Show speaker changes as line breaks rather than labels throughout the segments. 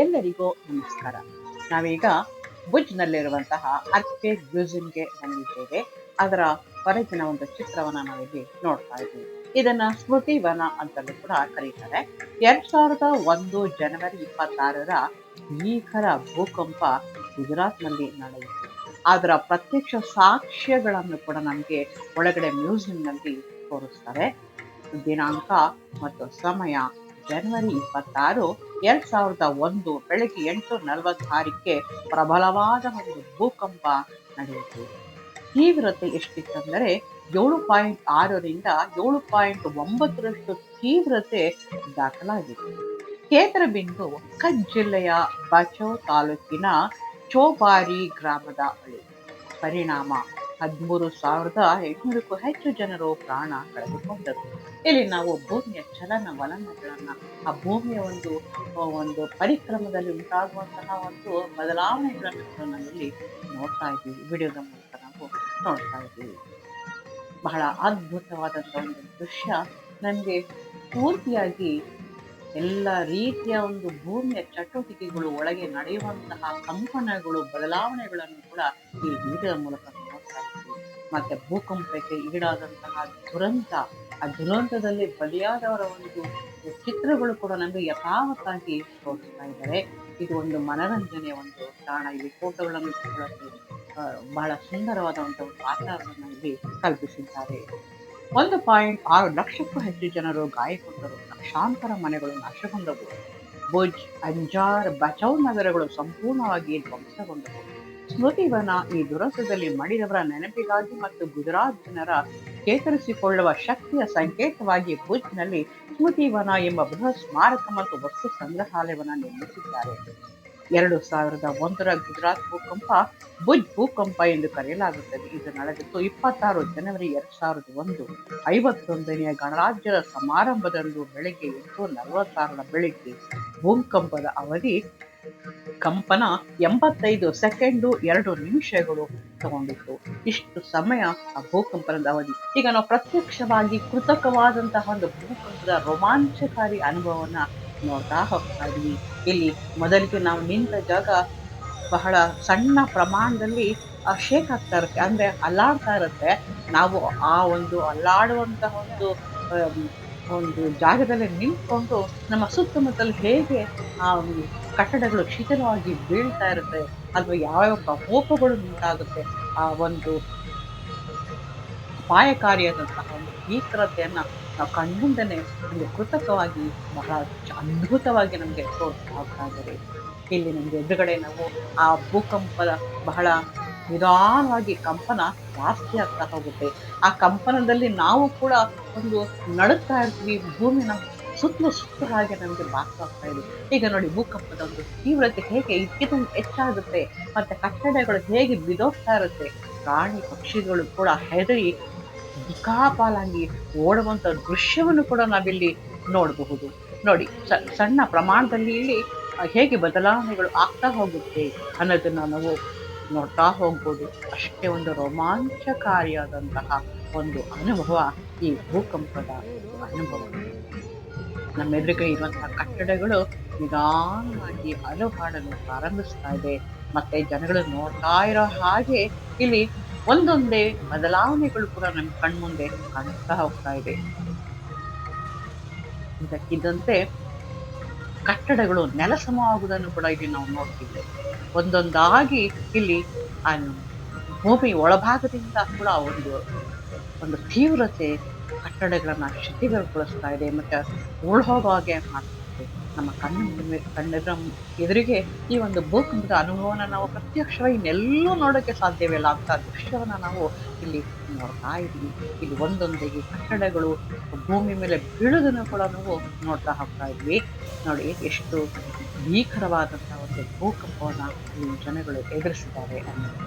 ಎಲ್ಲರಿಗೂ ನಮಸ್ಕಾರ. ನಾವೀಗ ಭುಜ್ನಲ್ಲಿರುವಂತಹ ಅರ್ಕಿಡ್ ಮ್ಯೂಸಿಯಂಗೆ ಬಂದಿದ್ದೇವೆ. ಅದರ ಹೊರಗಿನ ಒಂದು ಚಿತ್ರವನ್ನ ನಾವಿಲ್ಲಿ ನೋಡ್ತಾ ಇದ್ದೀವಿ. ಇದನ್ನ ಸ್ಮೃತಿ ವನ ಅಂತಲೂ ಕೂಡ ಕರೀತಾರೆ. 2001 ಜನವರಿ 26ರ ಭೀಕರ ಭೂಕಂಪ ಗುಜರಾತ್ನಲ್ಲಿ ನಡೆಯಿತು. ಅದರ ಪ್ರತ್ಯಕ್ಷ ಸಾಕ್ಷ್ಯಗಳನ್ನು ಕೂಡ ನಮಗೆ ಒಳಗಡೆ ಮ್ಯೂಸಿಯಂನಲ್ಲಿ ತೋರಿಸ್ತಾರೆ. ದಿನಾಂಕ ಮತ್ತು ಸಮಯ ಜನವರಿ 26, 2001 ಬೆಳಗ್ಗೆ 8:46ಕ್ಕೆ ಪ್ರಬಲವಾದ ಒಂದು ಭೂಕಂಪ ನಡೆಯಿತು. ತೀವ್ರತೆ ಎಷ್ಟಿತ್ತಂದರೆ 7.6ರಿಂದ 7.9ರಷ್ಟು ತೀವ್ರತೆ ದಾಖಲಾಗಿತ್ತು. ಕೇಂದ್ರ ಬಿಂದು ಕಚ್ ಜಿಲ್ಲೆಯ ಬಚೌ ತಾಲೂಕಿನ ಚೋಬಾರಿ ಗ್ರಾಮದ ಬಳಿ. ಪರಿಣಾಮ 13,800ಕ್ಕೂ ಹೆಚ್ಚು ಜನರು ಪ್ರಾಣ ಕಳೆದುಕೊಂಡರು. ಇಲ್ಲಿ ನಾವು ಭೂಮಿಯ ಚಲನವಲನಗಳನ್ನ, ಆ ಭೂಮಿಯ ಒಂದು ಪರಿಕ್ರಮದಲ್ಲಿ ಉಂಟಾಗುವಂತಹ ಒಂದು ಬದಲಾವಣೆಗಳನ್ನು ಕೂಡ ನಾವಿಲ್ಲಿ ನೋಡ್ತಾ ಇದ್ದೀವಿ. ವಿಡಿಯೋದ ಮೂಲಕ ನಾವು ನೋಡ್ತಾ ಇದ್ದೀವಿ. ಬಹಳ ಅದ್ಭುತವಾದಂತಹ ಒಂದು ದೃಶ್ಯ. ನಮಗೆ ಪೂರ್ತಿಯಾಗಿ ಎಲ್ಲ ರೀತಿಯ ಒಂದು ಭೂಮಿಯ ಚಟುವಟಿಕೆಗಳು, ಒಳಗೆ ನಡೆಯುವಂತಹ ಕಂಪನಗಳು, ಬದಲಾವಣೆಗಳನ್ನು ಕೂಡ ಈ ವಿಡಿಯೋದ ಮೂಲಕ ನೋಡ್ತಾ ಇದ್ದೀವಿ. ಮತ್ತೆ ಭೂಕಂಪಕ್ಕೆ ಈಡಾದಂತಹ ದುರಂತ, ಆ ದುರಂತದಲ್ಲಿ ಬಲಿಯಾದವರ ಒಂದು ಚಿತ್ರಗಳು ಕೂಡ ನಮಗೆ ಯಥಾವತ್ತಾಗಿ ತೋರಿಸ್ತಾ ಇದ್ದಾರೆ. ಇದು ಒಂದು ಮನರಂಜನೆಯ ಒಂದು ತಾಣ. ಇಲ್ಲಿ ಫೋಟೋಗಳನ್ನು ತಗೊಳ್ಳೋಕೆ ಬಹಳ ಸುಂದರವಾದ ಒಂದು ವಾತಾವರಣ ಇಲ್ಲಿ ಕಲ್ಪಿಸಿದ್ದಾರೆ. 1.6 ಲಕ್ಷಕ್ಕೂ ಹೆಚ್ಚು ಜನರು ಗಾಯಗೊಂಡರು. ಲಕ್ಷಾಂತರ ಮನೆಗಳು ನಾಶಗೊಂಡವು. ಭುಜ್, ಅಂಜಾರ್, ಬಚೌ ನಗರಗಳು ಸಂಪೂರ್ಣವಾಗಿ ಧ್ವಂಸಗೊಂಡವು. ಸ್ಮೃತಿವನ ಈ ದುರಂತದಲ್ಲಿ ಮಡಿದವರ ನೆನಪಿಗಾಗಿ ಮತ್ತು ಗುಜರಾತ್ ಜನರ ಚೇತರಿಸಿಕೊಳ್ಳುವ ಶಕ್ತಿಯ ಸಂಕೇತವಾಗಿ ಭುಜ್ನಲ್ಲಿ ಸ್ಮೃತಿವನ ಎಂಬ ಬೃಹತ್ ಸ್ಮಾರಕ ಮತ್ತು ವಸ್ತು ಸಂಗ್ರಹಾಲಯವನ್ನು ನಿರ್ಮಿಸಿದ್ದಾರೆ. 2001ರ ಗುಜರಾತ್ ಭೂಕಂಪ ಭುಜ್ ಭೂಕಂಪ ಎಂದು ಕರೆಯಲಾಗುತ್ತದೆ. ಇದು ನಡೆದಿದ್ದು 26 ಜನವರಿ 2001, 51ನೇ ಗಣರಾಜ್ಯದ ಸಮಾರಂಭದಂದು ಬೆಳಗ್ಗೆ 8:46 ಬೆಳಿಗ್ಗೆ. ಭೂಕಂಪದ ಅವಧಿ ಕಂಪನ 85 ಸೆಕೆಂಡು 2 ನಿಮಿಷಗಳು ತಗೊಂಡಿತ್ತು. ಇಷ್ಟು ಸಮಯ ಆ ಭೂಕಂಪನದ ಅವಧಿ. ಈಗ ನಾವು ಪ್ರತ್ಯಕ್ಷವಾಗಿ ಕೃತಕವಾದಂತಹ ಒಂದು ಭೂಕಂಪದ ರೋಮಾಂಚಕಾರಿ ಅನುಭವವನ್ನ ನೋಡ್ತಾ ಹೋಗ್ತಾ ಇದ್ವಿ. ಇಲ್ಲಿ ಮೊದಲಿಗೆ ನಾವು ನಿಂತ ಜಾಗ ಬಹಳ ಸಣ್ಣ ಪ್ರಮಾಣದಲ್ಲಿ ಶೇಕ್ ಆಗ್ತಾ ಇರುತ್ತೆ, ಅಂದ್ರೆ ಅಲ್ಲಾಡ್ತಾ ಇರುತ್ತೆ. ನಾವು ಆ ಒಂದು ಅಲ್ಲಾಡುವಂತಹ ಒಂದು ಜಾಗದಲ್ಲಿ ನಿಂತ್ಕೊಂಡು ನಮ್ಮ ಸುತ್ತಮುತ್ತಲು ಹೇಗೆ ಆ ಕಟ್ಟಡಗಳು ಶಿಥಿಲವಾಗಿ ಬೀಳ್ತಾ ಇರುತ್ತೆ, ಅಥವಾ ಯಾವ್ಯಾವ ಪ್ರಕೋಪಗಳು ಉಂಟಾಗುತ್ತೆ, ಆ ಒಂದು ಅಪಾಯಕಾರಿಯಾದಂತಹ ಒಂದು ಭೀಕರತೆಯನ್ನ ನಾವು ಕಣ್ಮುಂದನೆ ನಮಗೆ ಕೃತಕವಾಗಿ ಬಹಳ ಅದ್ಭುತವಾಗಿ ನಮಗೆ ತೋರಿಸ್ತಾ ಹೋಗ್ತಾ ಇದ್ದಾರೆ. ಇಲ್ಲಿ ನಮ್ಗೆ ಎದುರುಗಡೆ ನಾವು ಆ ಭೂಕಂಪದ ಬಹಳ ನಿಧಾನವಾಗಿ ಕಂಪನ ಜಾಸ್ತಿ ಆಗ್ತಾ ಹೋಗುತ್ತೆ. ಆ ಕಂಪನದಲ್ಲಿ ನಾವು ಕೂಡ ಒಂದು ನಡುತ್ತಾ ಇರ್ತೀವಿ. ಭೂಮಿ ನಮ್ಮ ಸುತ್ತಲೂ ಹಾಗೆ ನಮಗೆ ಬಾಗ್ತಾ ಇದೆ. ಈಗ ನೋಡಿ ಭೂಕಂಪದ ಒಂದು ತೀವ್ರತೆ ಹೇಗೆ ಇದ್ದಕ್ಕಿದ್ದಂಗೆ ಹೆಚ್ಚಾಗುತ್ತೆ, ಮತ್ತೆ ಕಟ್ಟಡಗಳು ಹೇಗೆ ಬಿದೋಗ್ತಾ ಇರುತ್ತೆ. ಪ್ರಾಣಿ ಪಕ್ಷಿಗಳು ಕೂಡ ಹೆದರಿ ದಿಕ್ಕಾಪಾಲಾಗಿ ಓಡುವಂತ ದೃಶ್ಯವನ್ನು ಕೂಡ ನಾವಿಲ್ಲಿ ನೋಡಬಹುದು. ನೋಡಿ, ಸಣ್ಣ ಪ್ರಮಾಣದಲ್ಲಿ ಇಲ್ಲಿ ಹೇಗೆ ಬದಲಾವಣೆಗಳು ಆಗ್ತಾ ಹೋಗುತ್ತೆ ಅನ್ನೋದನ್ನ ನಾವು ನೋಡ್ತಾ ಹೋಗ್ಬೋದು. ಅಷ್ಟೇ ಒಂದು ರೋಮಾಂಚಕಾರಿಯಾದಂತಹ ಒಂದು ಅನುಭವ ಈ ಭೂಕಂಪದ ಅನುಭವ. ನಮ್ಮ ಎದುರಿಗೆ ಇರುವಂತಹ ಕಟ್ಟಡಗಳು ನಿಧಾನವಾಗಿ ಅಲುಗಾಡಲು ಪ್ರಾರಂಭಿಸ್ತಾ ಇದೆ. ಮತ್ತೆ ಜನಗಳು ನೋಡ್ತಾ ಇರೋ ಹಾಗೆ ಇಲ್ಲಿ ಒಂದೊಂದೇ ಬದಲಾವಣೆಗಳು ಕೂಡ ನಮ್ಮ ಕಣ್ಮುಂದೆ ಕಾಣಿಸ್ತಾ ಹೋಗ್ತಾ ಇದೆ. ಇದಕ್ಕಿದ್ದಂತೆ ಕಟ್ಟಡಗಳು ನೆಲಸಮವಾಗುವುದನ್ನು ಕೂಡ ಇಲ್ಲಿ ನಾವು ನೋಡ್ತಿದ್ದೇವೆ. ಒಂದೊಂದಾಗಿ ಇಲ್ಲಿ ಭೂಮಿ ಒಳಭಾಗದಿಂದ ಕೂಡ ಒಂದು ತೀವ್ರತೆ ಕಟ್ಟಡಗಳನ್ನ ಶಿಥಿಲಗೊಳಿಸ್ತಾ ಇದೆ, ಮತ್ತೆ ಉಳ್ಹೋಗೋ ಹಾಗೆ ಮಾಡ್ತಾ ಇದೆ. ನಮ್ಮ ಕಣ್ಣೆದುರ ಎದುರಿಗೆ ಈ ಒಂದು ಭೂಕಂಪದ ಅನುಭವನ ನಾವು ಪ್ರತ್ಯಕ್ಷವಾಗಿ ಇನ್ನೆಲ್ಲೂ ನೋಡೋಕೆ ಸಾಧ್ಯವಿಲ್ಲ ಅಂತ ದೃಶ್ಯವನ್ನ ನಾವು ಇಲ್ಲಿ ನೋಡ್ತಾ ಇದ್ದೀವಿ. ಇಲ್ಲಿ ಒಂದೊಂದೇ ಕಟ್ಟಡಗಳು ಭೂಮಿ ಮೇಲೆ ಬೀಳುವುದನ್ನು ಕೂಡ ನಾವು ನೋಡ್ತಾ ಹೋಗ್ತಾ ಇದ್ವಿ. ನೋಡಿ, ಎಷ್ಟು ಭೀಕರವಾದಂತಹ ಒಂದು ಭೂಕಂಪವನ್ನ ಈ ಜನಗಳು ಎದುರಿಸಿದ್ದಾರೆ ಅನ್ನೋದು.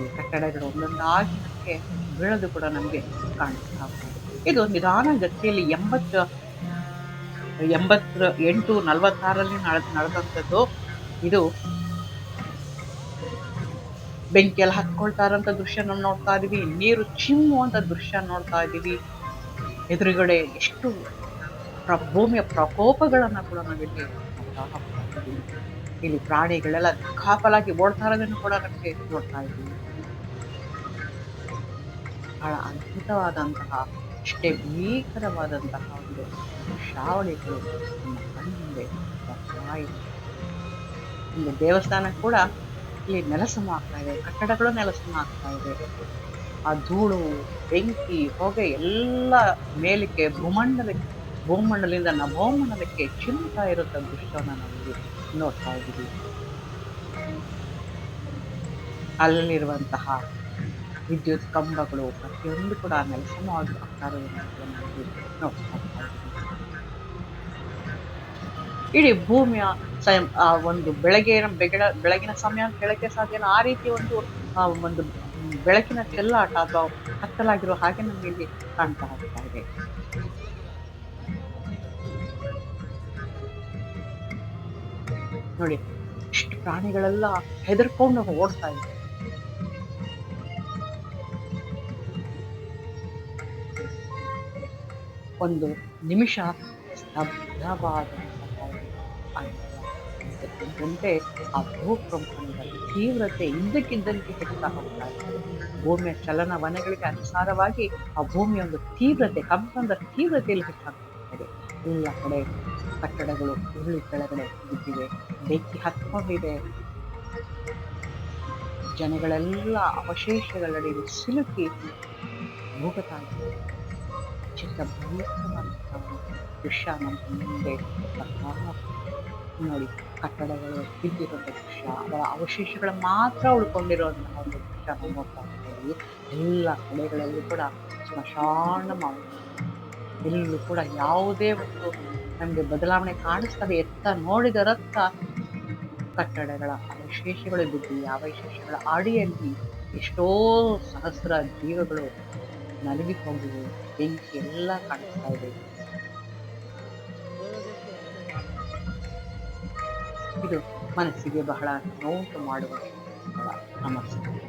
ಈ ಕಟ್ಟಡಗಳು ಒಂದೊಂದಾಗಿ ನಮಗೆ ಬೀಳೋದು ಕೂಡ ನಮಗೆ ಕಾಣಿಸ್ತಾ ಹೋಗ್ತದೆ. ಇದು ನಿಧಾನ ಗತಿಯಲ್ಲಿ 8:46ರಲ್ಲಿ ನಡೆದಂಥದ್ದು. ಇದು ಬೆಂಕಿಯಲ್ಲಿ ಹತ್ಕೊಳ್ತಾ ಇರೋಂಥ ದೃಶ್ಯ ನಾವು ನೋಡ್ತಾ ಇದೀವಿ. ನೀರು ಚಿಮ್ಮುವಂತ ದೃಶ್ಯ ನೋಡ್ತಾ ಇದೀವಿ. ಎದುರುಗಡೆ ಎಷ್ಟು ಭೂಮಿಯ ಪ್ರಕೋಪಗಳನ್ನ ಕೂಡ ನಾವಿಲ್ಲಿ ನೋಡ್ತಾ ಹೋಗ್ತಾ ಇದ್ದೀವಿ. ಇಲ್ಲಿ ಪ್ರಾಣಿಗಳೆಲ್ಲ ದಿಕ್ಕಾಪಾಲಾಗಿ ಓಡ್ತಾ ಇರೋದನ್ನು ಕೂಡ ನಮಗೆ ನೋಡ್ತಾ ಇದ್ದೀವಿ. ಬಹಳ ಅದ್ಭುತವಾದಂತಹ, ಅಷ್ಟೇ ಭೀಕರವಾದಂತಹ ಒಂದು ದೃಶ್ಯಾವಳಿಗಳು ನಮ್ಮ ಕಣ್ಮುಂದೆ ಬರ್ತಾ ಇದೆ. ಇಲ್ಲಿ ದೇವಸ್ಥಾನ ಕೂಡ ಇಲ್ಲಿ ನೆಲಸಮ ಆಗ್ತಾ ಇದೆ, ಕಟ್ಟಡಗಳು ನೆಲಸಮ ಆಗ್ತಾ ಇದೆ. ಆ ಧೂಳು, ಬೆಂಕಿ, ಹೊಗೆ ಎಲ್ಲ ಮೇಲಕ್ಕೆ ಭೂಮಂಡಲದಿಂದ ನಭೋಮಂಡಲಕ್ಕೆ ಚಿಮ್ತಾ ಇರುತ್ತ ದೃಶ್ಯವನ್ನ ನಾವಿಲ್ಲಿ ನೋಡ್ತಾ ಇದ್ದೀವಿ. ಅಲ್ಲಿರುವಂತಹ ವಿದ್ಯುತ್ ಕಂಬಗಳು ಪ್ರತಿಯೊಂದು ಕೂಡ ನೆಲಸಮವಾಗಿ ಆಗ್ತಾ ಇರೋದನ್ನ ಕೂಡ ನಾವಿಲ್ಲಿ ನೋಡ್ತಾ ಇದ್ದೀವಿ. ಇಡೀ ಭೂಮಿಯ ಒಂದು ಬೆಳಗಿನ ಸಮಯ ಅಂತ ಹೇಳಕ್ಕೆ ಸಾಧ್ಯ ಇಲ್ಲ. ಆ ರೀತಿ ಒಂದು ಬೆಳಕಿನ ಚೆಲ್ಲಾಟ ಅಥವಾ ಕತ್ತಲಾಗಿರೋ ಹಾಗೆ ನಮ್ಗೆ ಇಲ್ಲಿ ಕಾಣ್ತಾ ಹೋಗ್ತಾ ಇದೆ. ನೋಡಿ, ಇಷ್ಟು ಪ್ರಾಣಿಗಳೆಲ್ಲ ಹೆದರ್ಕೊಂಡು ಓಡ್ತಾ ಇದೆ. ಒಂದು ನಿಮಿಷ ಸ್ತಬ್ಧವಾದಂತಹ ಇದ್ದಕ್ಕಿದ್ದಂತೆ ಆ ಭೂಕಂಪನದ ತೀವ್ರತೆ ಇದ್ದಕ್ಕಿದ್ದಂತೆ ಹೆಚ್ಚುತ್ತಾ ಹೋಗ್ತಾ ಇರ್ತದೆ. ಭೂಮಿಯ ಚಲನವಲನಗಳಿಗೆ ಅನುಸಾರವಾಗಿ ಆ ಭೂಮಿಯ ಒಂದು ತೀವ್ರತೆ, ಕಂಪನದ ತೀವ್ರತೆಯಲ್ಲಿ ಹೆಚ್ಚಾಗ್ತಾ ಇದೆ. ಎಲ್ಲ ಕಡೆ ಕಟ್ಟಡಗಳು ಉರುಳಿ ಕೆಳಗಡೆ ಬಿದ್ದಿವೆ, ಬೆಂಕಿ ಹತ್ಕೊಂಡಿದೆ. ಜನಗಳೆಲ್ಲ ಅವಶೇಷಗಳಡಿ ಸಿಲುಕಿ ಹೋಗುತ್ತಾ ಇದ್ದಾರೆ. ಚಿಕ್ಕ ಭೀಕರವಾದಂತಹ ದೃಶ್ಯ ನಮ್ಮ ಮುಂದೆ ನೋಡಿ, ಕಟ್ಟಡಗಳು ಬಿದ್ದಿರುವಂಥ ದೃಶ್ಯ, ಅವರ ಅವಶೇಷಗಳ ಮಾತ್ರ ಉಳ್ಕೊಂಡಿರುವಂತಹ ಒಂದು ದೃಶ್ಯ ನಾವು ನೋಡ್ತಾ ಇದ್ದೀವಿ. ಎಲ್ಲ ಕಡೆಗಳಲ್ಲೂ ಕೂಡ ಸ್ಮಶಾನ ಮಾಡುವುದು, ಎಲ್ಲೂ ಕೂಡ ಯಾವುದೇ ಒಂದು ನಮಗೆ ಬದಲಾವಣೆ ಕಾಣಿಸ್ತದೆ. ಎತ್ತ ನೋಡಿದ ರಕ್ತ, ಕಟ್ಟಡಗಳ ಅವಶೇಷಗಳು ಬಿದ್ದಿವೆ. ಅವಶೇಷಗಳ ಅಡಿಯಲ್ಲಿ ಎಷ್ಟೋ ಸಹಸ್ರ ಜೀವಗಳು ನಲುಗಿ ಹೋಗಿವೆ. ಬೆಂಕಿ ಎಲ್ಲ ಕಾಣಿಸ್ತಾ ಇದೆ. ಇದು ಮನಸ್ಸಿಗೆ ಬಹಳ ನೋವು ಮಾಡುವ ಸ್ಥಳ. ನಮಸ್ಕಾರ.